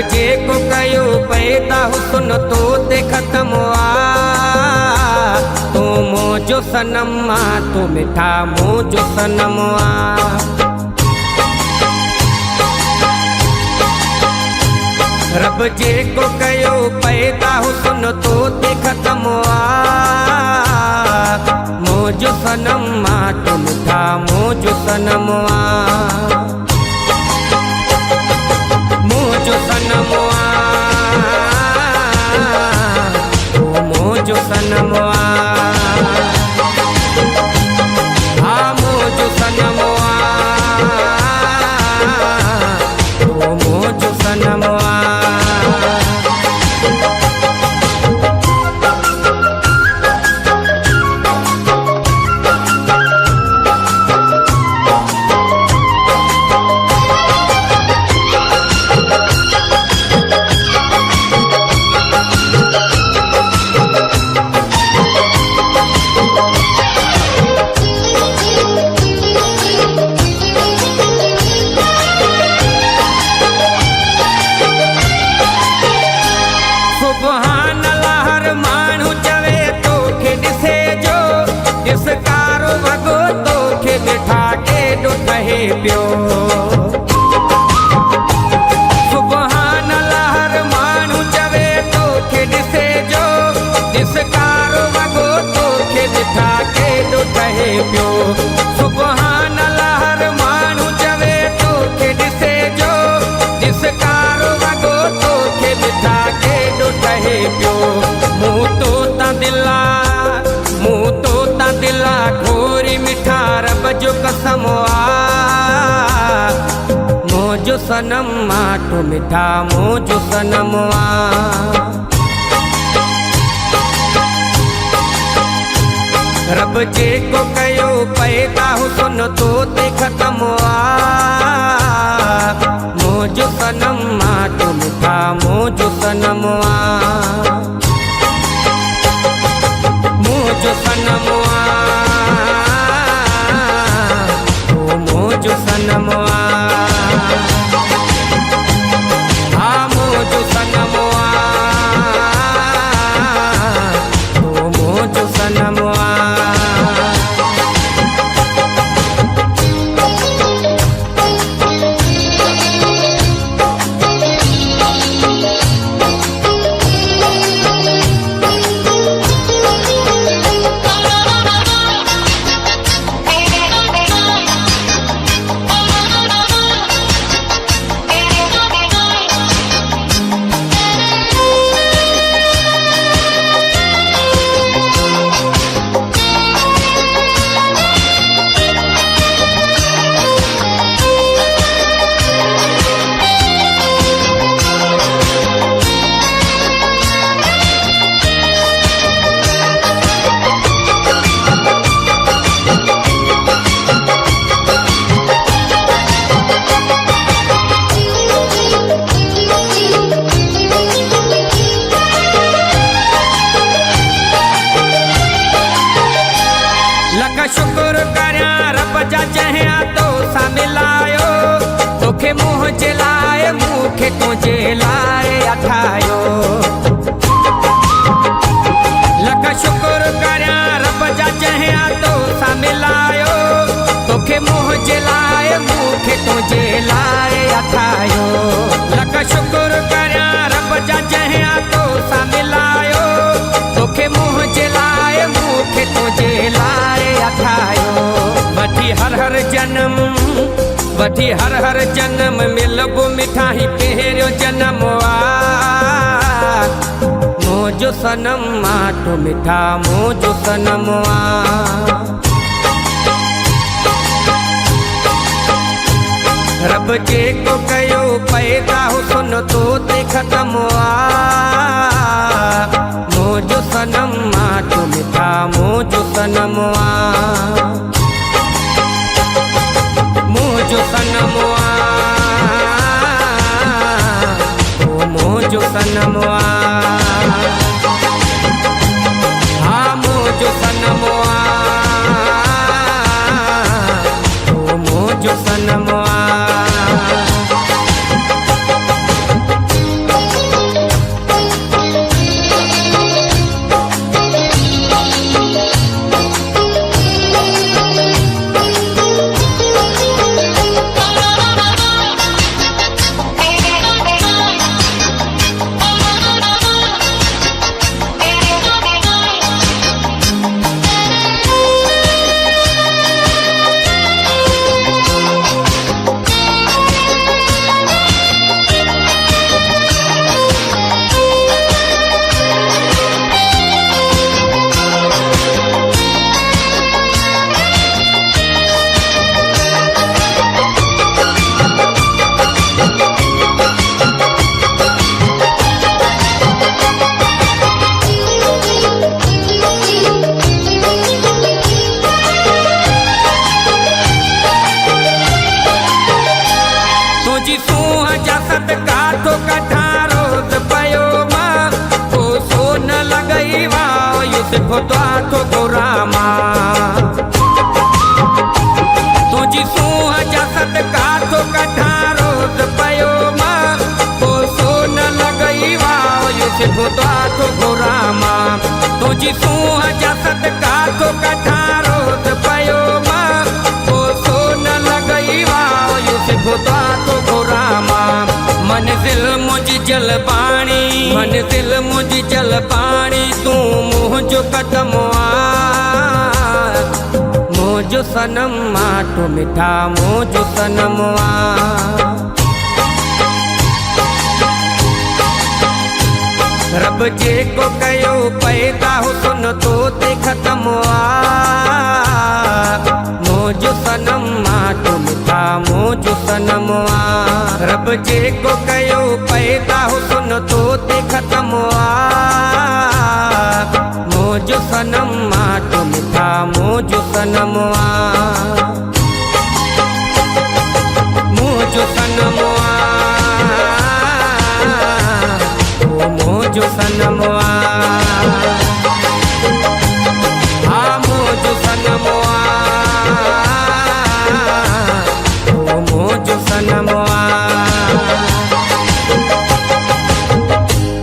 जे को कयो पैदा हुस्न तो ते खत्म हुआ। तू मुझो सनम तू मिठा मुझो सनम रब जे को कयो पैदा हुस्न तो ते खत्म हुआ। मुझो सनम तू मिठा मुझो सनम मुझो सनम तू मुझो सनम हाँ मुझो सनम तू मुझो सनम प्यो सुबहान लहर मानू चवे तो खे ॾिसे जो ॾिसकारो वॻो तो खे ॾिठा के ॾुठे पियो। सुबहान लहर मानू चवे तो खे ॾिसे जो ॾिसकारो वॻो तो खे ॾिठा के ॾुठे पियो। मूं तो ता दिला घोरी मिठा रब जो कसम मुझो सनम तू मिठा मुझो सनम रब जे को कयो पैदा हुस्न तो ते खत्म हुआ। मुझो सनम तू मिठा मुझो सनम मुझो सनम तू मुझो सनम हाँ मुझो सनम तू मुझो सनम शुक्र करया रब जा जहिया तो सा मिलायो तोखे मुँह जे लाए मूंखे तुझे लाए अठायो। लख शुक्र करया रब जा जहिया तो सा मिलायो तोखे मुँह जे लाए मूंखे तुझे लाए अठायो। लख शुक्र करया रब जा जहिया तो सा मिलायो तोखे मुँह जे लाए मूंखे तुझे लाए अठायो। वठी हर हर जन्म मिलबो मिठाई पहिरियों जन्म मुझो सनम तू मिठा मुझो सनम रब जे को कयो पैदा हुस्न तो ते खत्म हुआ। मुझो सनम तू मिठा मुझो सनम मुझो सनम तू मुझो सनम हाँ मुझो सनम तू मुझो सनम जा सदका तो कठारो पयो मां को सोन लगई वा यूसुफ तो गोरामा तुझी सूह जा सदका तो कठारो पयो मां को सोन लगई वा यूसुफ तो गोरामा तुझी सूह जा सदका तो कठारो पयो मां को सोन लगई वा यूसुफ तो गोरामा मंजिल मुझी जल पानी मंजिल मुझी जल पानी तू मुझो कदम मुझो सनम माटो मिठा मुझो सनम रब जे को कयो पैदा हुसन तो ते खत्म मुझो सनम माटो मिठा मुझो सनम रब जे को कयो पैदा हुसन तो ते खत्म मुझो सनम माटो मिठा मुझो सनम मुझो सनम मुझो सनम